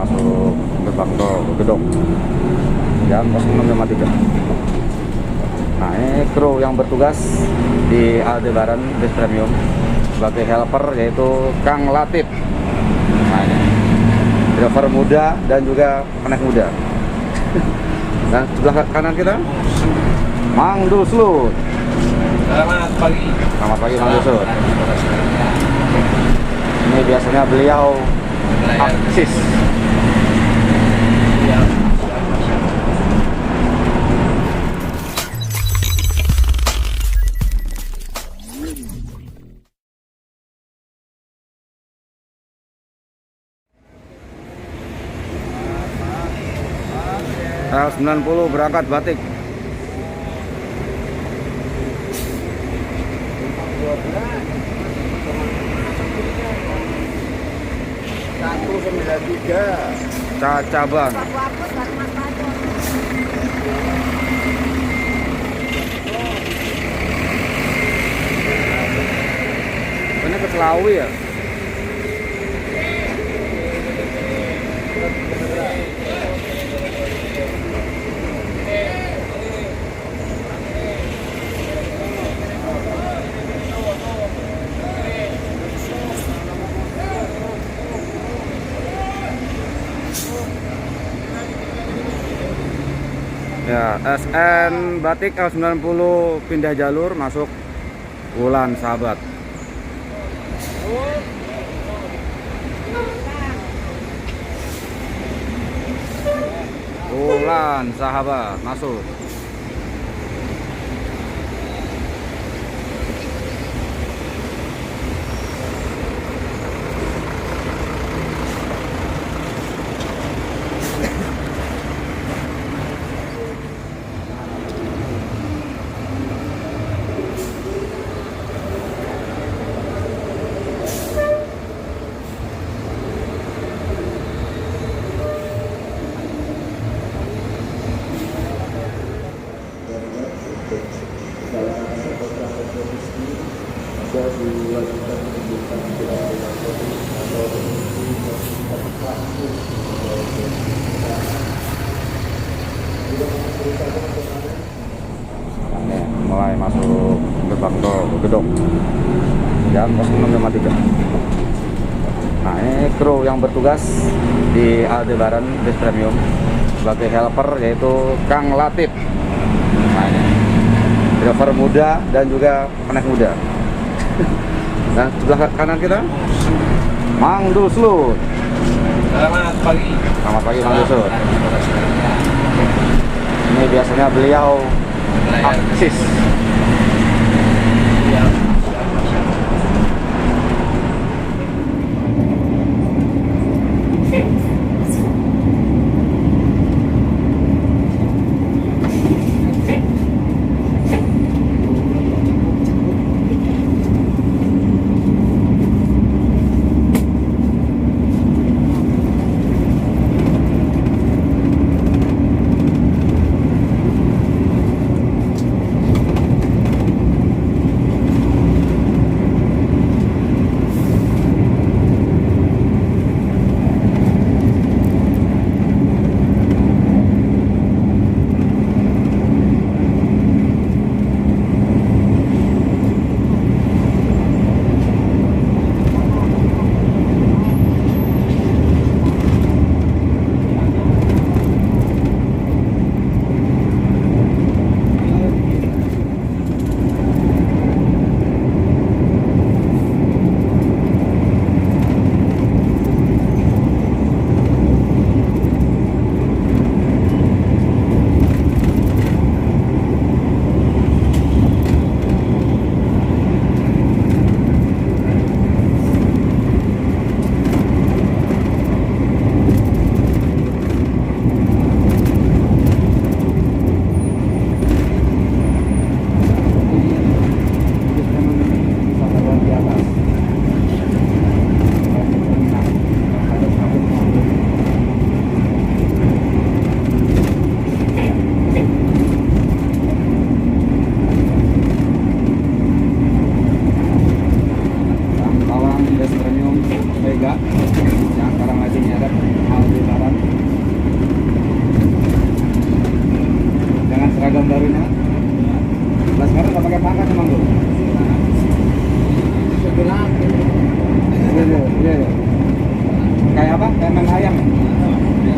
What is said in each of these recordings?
masuk gerbang tol Gedong jam 06.53. Nah, ini kru yang bertugas di Aldebaran Bus Premium sebagai helper yaitu Kang Latif. Nah, ini driver muda dan juga anak muda. Dan sebelah kanan kita Mang Duslut. Selamat pagi. Selamat pagi Mang Duslut. Ini biasanya beliau aksis. L90 berangkat Batik. Satu 93. Caca Bang. Ini ke Selawi ya? Ya, SN Batik L90 pindah jalur masuk Wulan Sahabat. Wulan Sahabat masuk. Mulai masuk gerbang tol Gedong jam 06.53. Nah, ini kru yang bertugas di Aldebaran Bus Premium sebagai helper yaitu Kang Latif. Nah, ini driver muda dan juga anak muda. Dan sebelah kanan kita Mang Duslut. Selamat pagi. Selamat pagi Mang Duslut. Ini biasanya beliau aksis. Bus Premium Mega yang sekarang lagi nyeret Aldebaran Iya. Kayak apa? Kayak main ayam ya? Iya.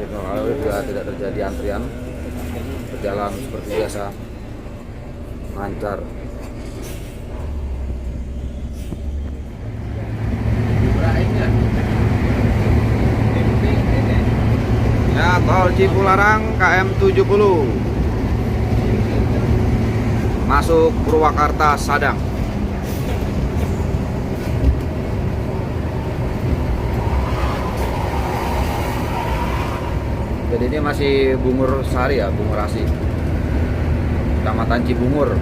Lalu juga tidak terjadi antrian, berjalan seperti biasa, lancar. Ya, tol Cipularang KM 70 masuk Purwakarta Sadang. Jadi ini masih Bungur Sari ya, Bungur Asi, Kecamatan Cibungur.